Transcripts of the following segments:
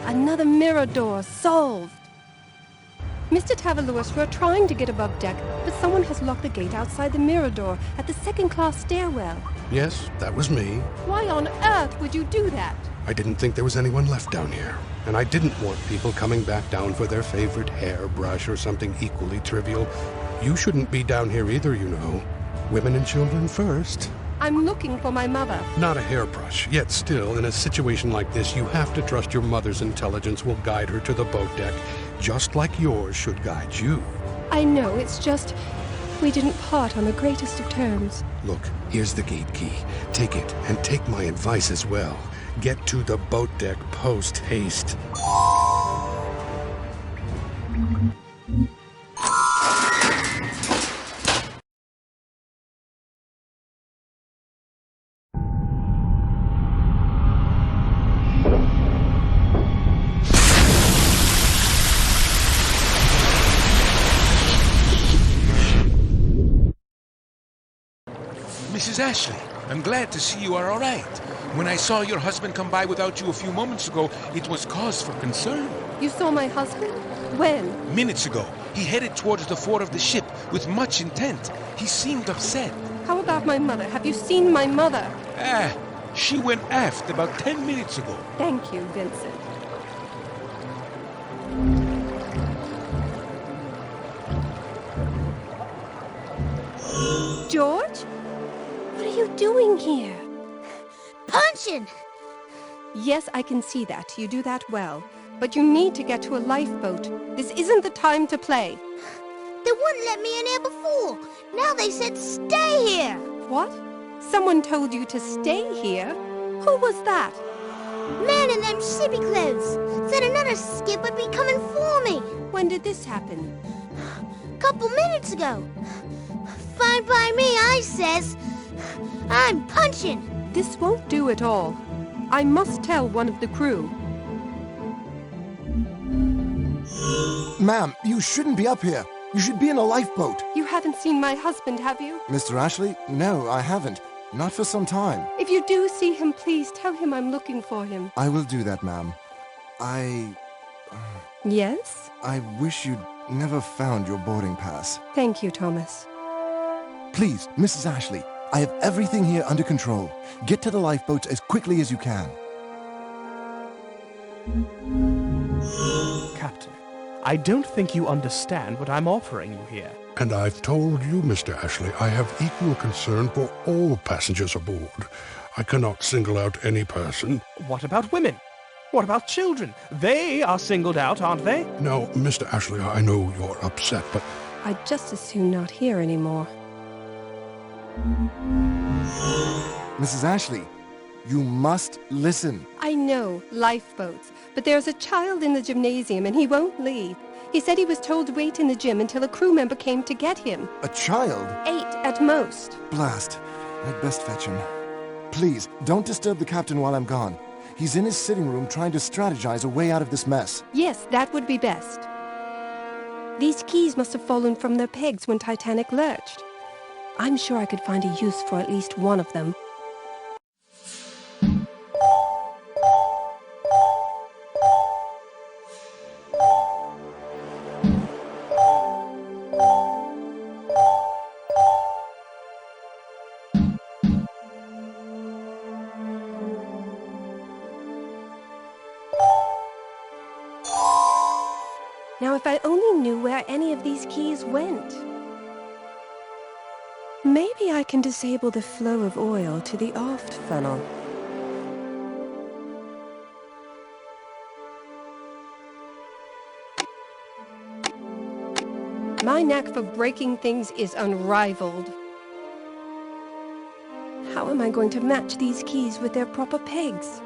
Another mirror door solved. Mr. Tavalouris, we're trying to get above deck, but someone has locked the gate outside the mirror door at the second-class stairwell. Yes, that was me. Why on earth would you do that? I didn't think there was anyone left down here. And I didn't want people coming back down for their favorite hairbrush or something equally trivial. You shouldn't be down here either, you know. Women and children first. I'm looking for my mother. Not a hairbrush, yet still, in a situation like this, you have to trust your mother's intelligence will guide her to the boat deck, just like yours should guide you. I know, it's just... we didn't part on the greatest of terms. Look, here's the gate key. Take it, and take my advice as well. Get to the boat deck post-haste. Mrs. Ashley, I'm glad to see you are all right. When I saw your husband come by without you a few moments ago, it was cause for concern. You saw my husband? When? Minutes ago. He headed towards the fore of the ship with much intent. He seemed upset. How about my mother? Have you seen my mother? She went aft about 10 minutes ago. Thank you, Vincent. George? What are you doing here? Punching! Yes, I can see that. You do that well. But you need to get to a lifeboat. This isn't the time to play. They wouldn't let me in here before. Now they said stay here. What? Someone told you to stay here? Who was that? Man in them shippy clothes. Said another skip would be coming for me. When did this happen? Couple minutes ago. Fine by me, I says. I'm punching. This won't do at all. I must tell one of the crew. Ma'am, you shouldn't be up here. You should be in a lifeboat. You haven't seen my husband, have you? Mr. Ashley? No, I haven't. Not for some time. If you do see him, please tell him I'm looking for him. I will do that, ma'am. Yes? I wish you'd never found your boarding pass. Thank you, Thomas. Please, Mrs. Ashley, I have everything here under control. Get to the lifeboats as quickly as you can. Captain, I don't think you understand what I'm offering you here. And I've told you, Mr. Ashley, I have equal concern for all passengers aboard. I cannot single out any person. What about women? What about children? They are singled out, aren't they? No, Mr. Ashley, I know you're upset, but... I'd just as soon not hear anymore. Mrs. Ashley, you must listen. I know, lifeboats, but there's a child in the gymnasium and he won't leave. He said he was told to wait in the gym until a crew member came to get him. A child? 8 at most. Blast. I'd best fetch him. Please, don't disturb the captain while I'm gone. He's in his sitting room trying to strategize a way out of this mess. Yes, that would be best. These keys must have fallen from their pegs when Titanic lurched. I'm sure I could find a use for at least one of them. Now, if I only knew where any of these keys went. Maybe I can disable the flow of oil to the aft funnel. My knack for breaking things is unrivaled. How am I going to match these keys with their proper pegs?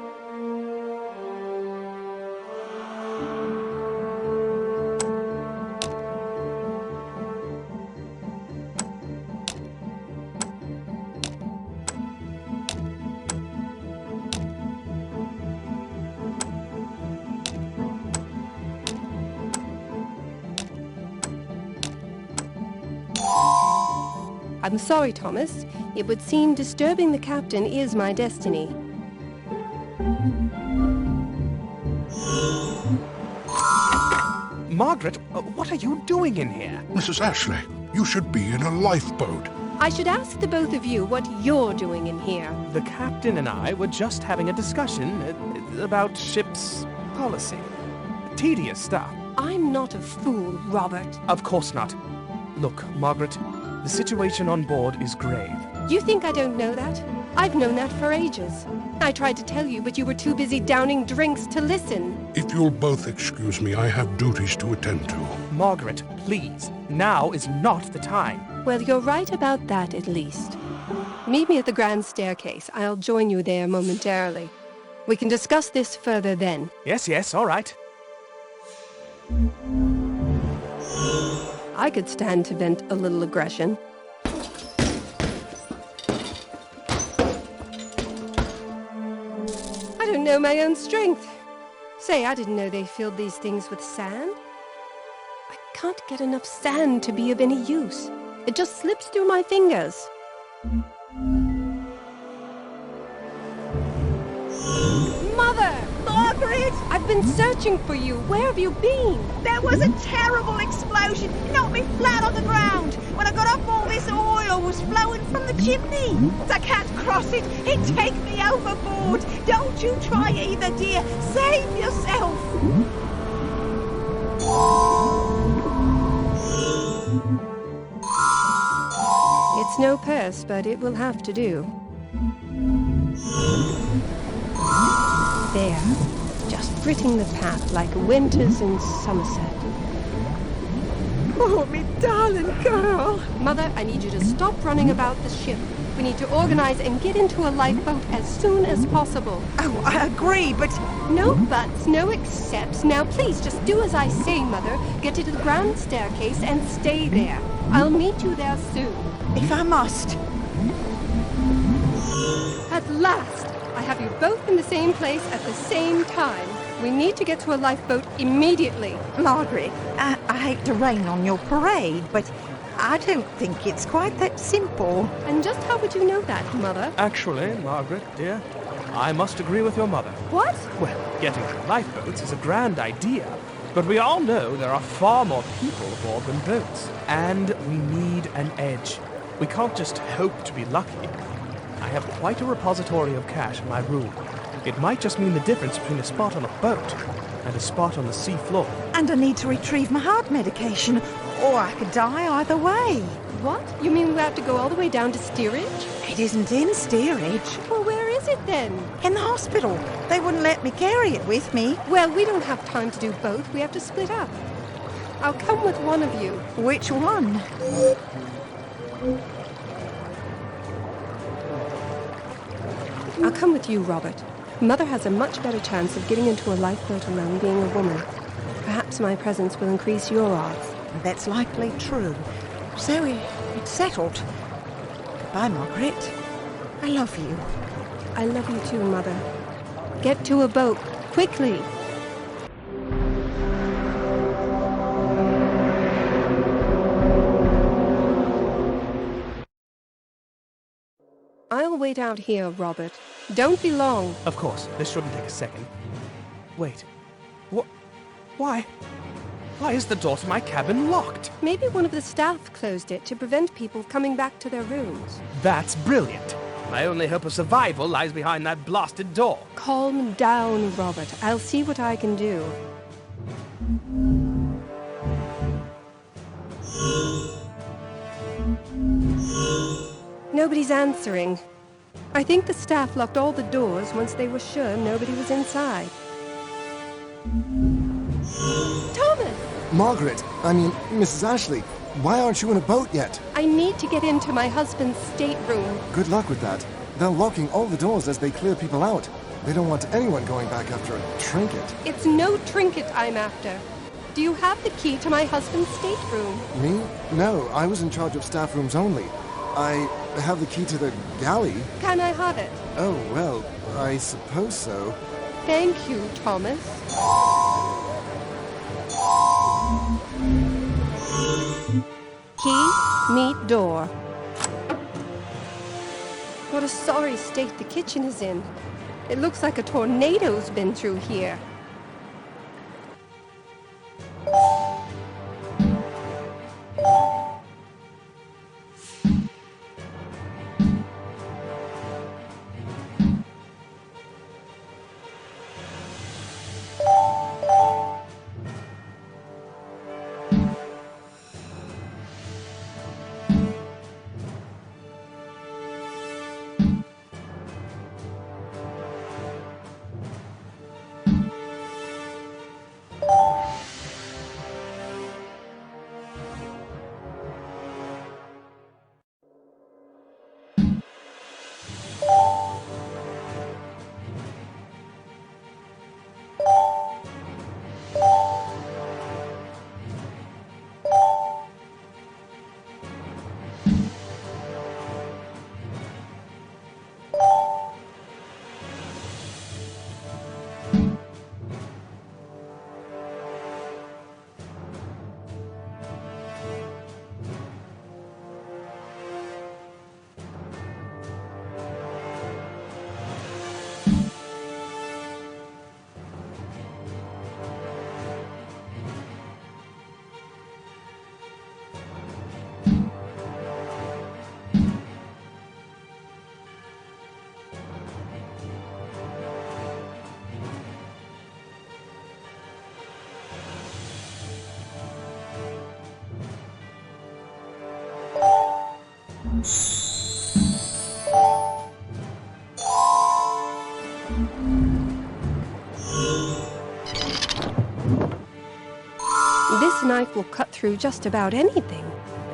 I'm sorry, Thomas. It would seem disturbing the captain is my destiny. Margaret, what are you doing in here? Mrs. Ashley, you should be in a lifeboat. I should ask the both of you what you're doing in here. The captain and I were just having a discussion about ship's policy. Tedious stuff. I'm not a fool, Robert. Of course not. Look, Margaret, the situation on board is grave. You think I don't know that? I've known that for ages. I tried to tell you, but you were too busy downing drinks to listen. If you'll both excuse me, I have duties to attend to. Margaret, please. Now is not the time. Well, you're right about that, at least. Meet me at the grand staircase. I'll join you there momentarily. We can discuss this further then. Yes, all right. I could stand to vent a little aggression. I don't know my own strength. Say, I didn't know they filled these things with sand. I can't get enough sand to be of any use. It just slips through my fingers. Mother! Margaret! I've been searching for you. Where have you been? There was a terrible explosion. It knocked me flat on the ground. When I got up, all this oil was flowing from the chimney. I can't cross it. It'd take me overboard. Don't you try either, dear. Save yourself. It's no purse, but it will have to do. There. Just fritting the path like winters in Somerset. Oh, me darling girl. Mother, I need you to stop running about the ship. We need to organize and get into a lifeboat as soon as possible. Oh, I agree, but... No buts, no excepts. Now please, just do as I say, Mother. Get to the grand staircase and stay there. I'll meet you there soon. if I must. At last! I have you both in the same place at the same time. We need to get to a lifeboat immediately. Margaret, I hate to rain on your parade, but I don't think it's quite that simple. And just how would you know that, Mother? Actually, Margaret, dear, I must agree with your mother. What? Well, getting to lifeboats is a grand idea, but we all know there are far more people aboard than boats. And we need an edge. We can't just hope to be lucky. I have quite a repository of cash in my room. It might just mean the difference between a spot on a boat and a spot on the sea floor. And I need to retrieve my heart medication, or I could die either way. What? You mean we have to go all the way down to steerage? It isn't in steerage. Well, where is it then? In the hospital. They wouldn't let me carry it with me. Well, we don't have time to do both. We have to split up. I'll come with one of you. Which one? I'll come with you, Robert. Mother has a much better chance of getting into a lifeboat alone being a woman. Perhaps my presence will increase your odds. That's likely true. So it's settled. Goodbye, Margaret. I love you. I love you too, Mother. Get to a boat, quickly. I'll wait out here, Robert. Don't be long. Of course, this shouldn't take a second. Wait. Why? Why is the door to my cabin locked? Maybe one of the staff closed it to prevent people coming back to their rooms. That's brilliant. My only hope of survival lies behind that blasted door. Calm down, Robert. I'll see what I can do. Nobody's answering. I think the staff locked all the doors once they were sure nobody was inside. Thomas! Margaret, Mrs. Ashley, why aren't you in a boat yet? I need to get into my husband's stateroom. Good luck with that. They're locking all the doors as they clear people out. They don't want anyone going back after a trinket. It's no trinket I'm after. Do you have the key to my husband's stateroom? Me? No, I was in charge of staff rooms only. I have the key to the galley. Can I have it? Oh, well, I suppose so. Thank you, Thomas. Key, meet door. What a sorry state the kitchen is in. It looks like a tornado's been through here. This knife will cut through just about anything.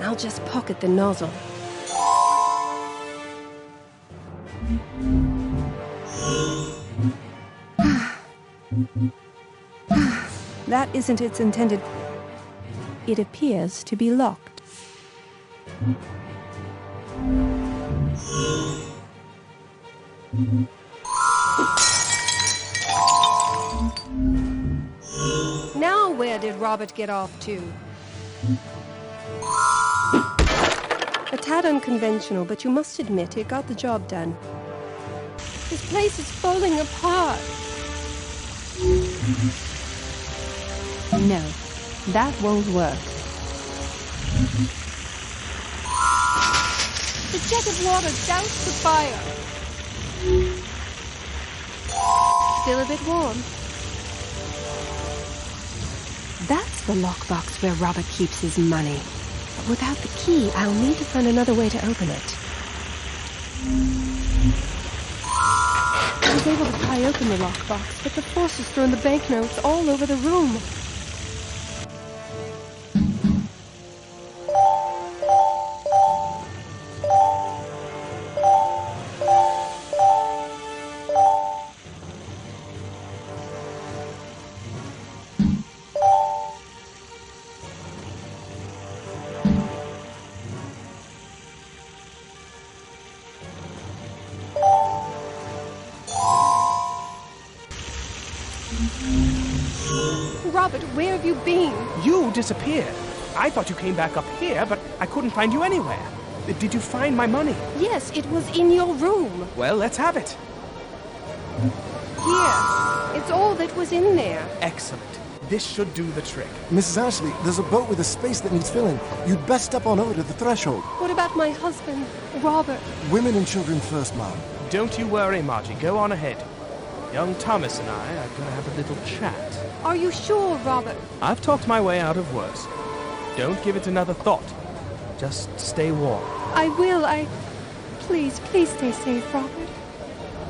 I'll just pocket the nozzle. That isn't its intended... It appears to be locked. Now where did Robert get off to? A tad unconventional, but you must admit it got the job done. This place is falling apart. No, that won't work. The jet of water doused the fire. Still a bit warm. That's the lockbox where Robert keeps his money. But without the key, I'll need to find another way to open it. I was able to pry open the lockbox, but the force has thrown the banknotes all over the room. Robert, where have you been? You disappeared. I thought you came back up here, but I couldn't find you anywhere. Did you find my money? Yes, it was in your room. Well, let's have it. Here. It's all that was in there. Excellent. This should do the trick. Mrs. Ashley, there's a boat with a space that needs filling. You'd best step on over to the threshold. What about my husband, Robert? Women and children first, ma'am. Don't you worry, Margie. Go on ahead. Young Thomas and I are going to have a little chat. Are you sure, Robert? I've talked my way out of worse. Don't give it another thought. Just stay warm. I will. Please stay safe, Robert.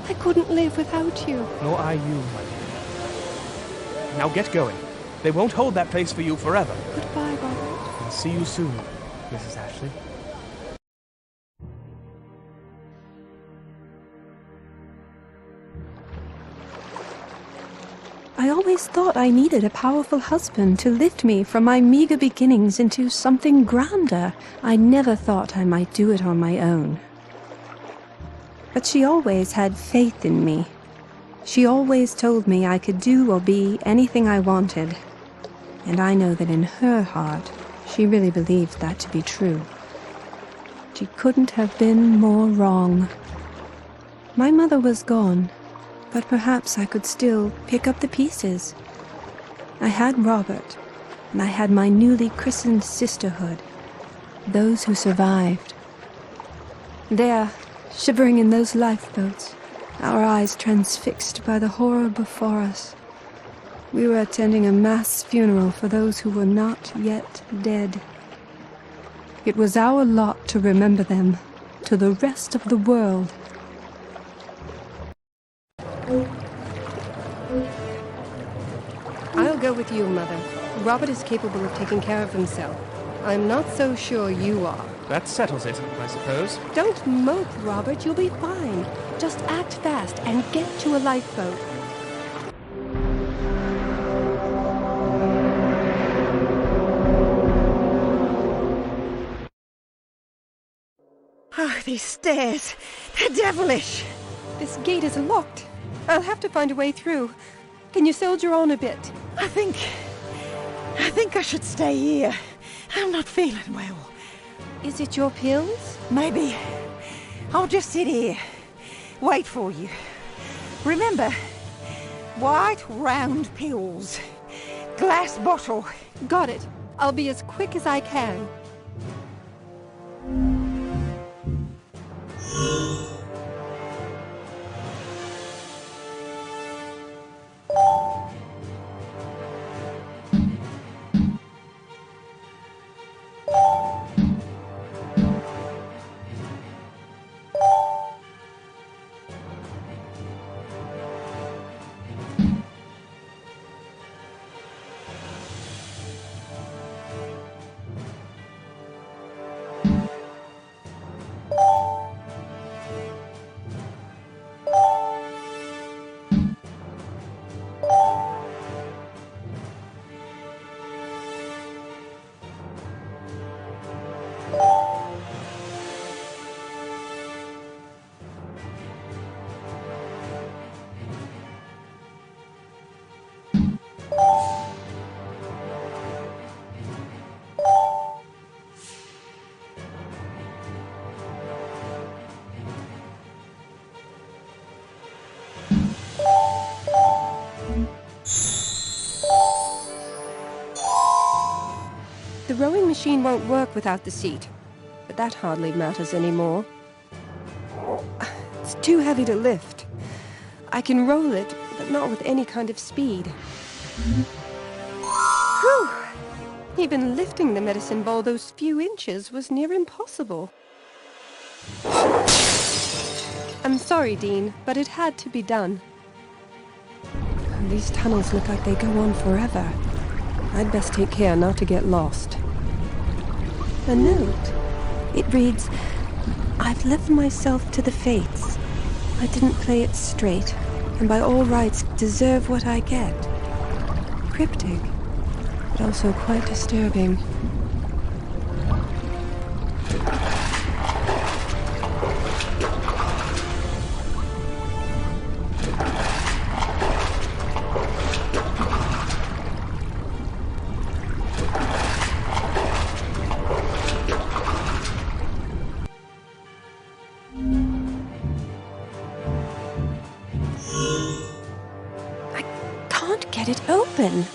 I couldn't live without you. Nor are you, my dear. Now get going. They won't hold that place for you forever. Goodbye, Robert. I'll see you soon, Mrs. Ashley. I always thought I needed a powerful husband to lift me from my meager beginnings into something grander. I never thought I might do it on my own. But she always had faith in me. She always told me I could do or be anything I wanted. And I know that in her heart, she really believed that to be true. She couldn't have been more wrong. My mother was gone, but perhaps I could still pick up the pieces. I had Robert, and I had my newly christened sisterhood, those who survived. There, shivering in those lifeboats, our eyes transfixed by the horror before us, we were attending a mass funeral for those who were not yet dead. It was our lot to remember them to the rest of the world. I'll go with you, Mother. Robert is capable of taking care of himself. I'm not so sure you are. That settles it, I suppose. Don't mope, Robert. You'll be fine. Just act fast and get to a lifeboat. Oh, these stairs. They're devilish. This gate is locked. I'll have to find a way through. Can you soldier on a bit? I think I should stay here. I'm not feeling well. Is it your pills? Maybe. I'll just sit here. Wait for you. Remember, white round pills. Glass bottle. Got it. I'll be as quick as I can. The rowing machine won't work without the seat, but that hardly matters anymore. It's too heavy to lift. I can roll it, but not with any kind of speed. Whew! Even lifting the medicine ball those few inches was near impossible. I'm sorry, Dean, but it had to be done. These tunnels look like they go on forever. I'd best take care not to get lost. A note. It reads, "I've left myself to the fates. I didn't play it straight, and by all rights deserve what I get." Cryptic, but also quite disturbing. Get it open.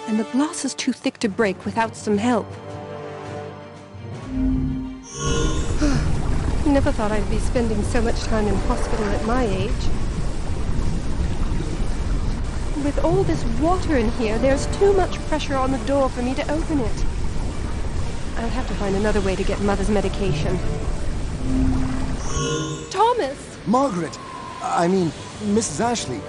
And the glass is too thick to break without some help. Never thought I'd be spending so much time in hospital at my age. With all this water in here, there's too much pressure on the door for me to open it. I'll have to find another way to get Mother's medication. Thomas! Margaret! I mean, Mrs. Ashley.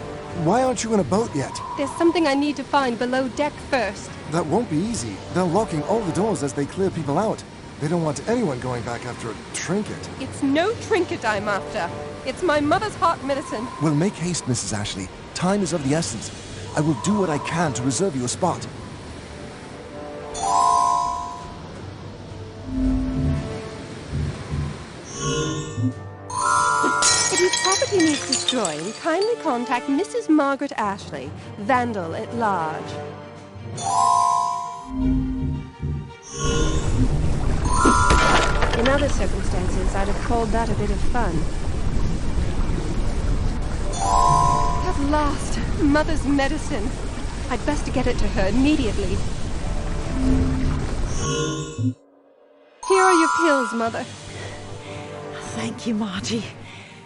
Why aren't you in a boat yet? There's something I need to find below deck first. That won't be easy. They're locking all the doors as they clear people out. They don't want anyone going back after a trinket. It's no trinket I'm after. It's my mother's heart medicine. Well, make haste, Mrs. Ashley. Time is of the essence. I will do what I can to reserve you a spot. If your property needs destroying, kindly contact Mrs. Margaret Ashley, Vandal at Large. In other circumstances, I'd have called that a bit of fun. At last, Mother's medicine. I'd best get it to her immediately. Here are your pills, Mother. Thank you, Margie.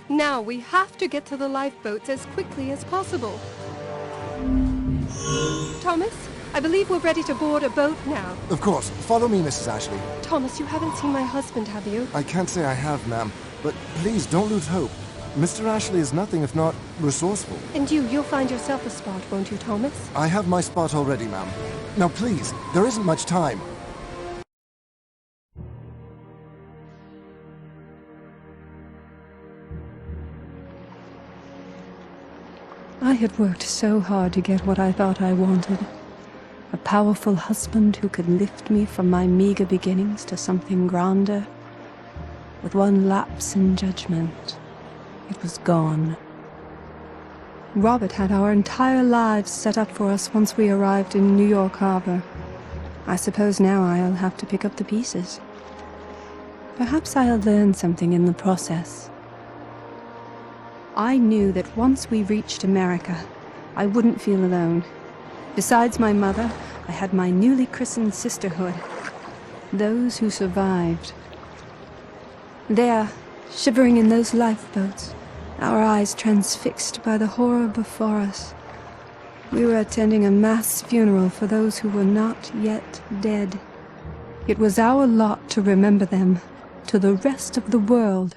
Now we have to get to the lifeboats as quickly as possible. Thomas, I believe we're ready to board a boat now. Of course. Follow me, Mrs. Ashley. Thomas, you haven't seen my husband, have you? I can't say I have, ma'am. But please, don't lose hope. Mr. Ashley is nothing if not resourceful. And you'll find yourself a spot, won't you, Thomas? I have my spot already, ma'am. Now please, there isn't much time. I had worked so hard to get what I thought I wanted. A powerful husband who could lift me from my meager beginnings to something grander. With one lapse in judgment, it was gone. Robert had our entire lives set up for us once we arrived in New York Harbor. I suppose now I'll have to pick up the pieces. Perhaps I'll learn something in the process. I knew that once we reached America, I wouldn't feel alone. Besides my mother, I had my newly christened sisterhood. Those who survived. There, shivering in those lifeboats, our eyes transfixed by the horror before us. We were attending a mass funeral for those who were not yet dead. It was our lot to remember them, to the rest of the world.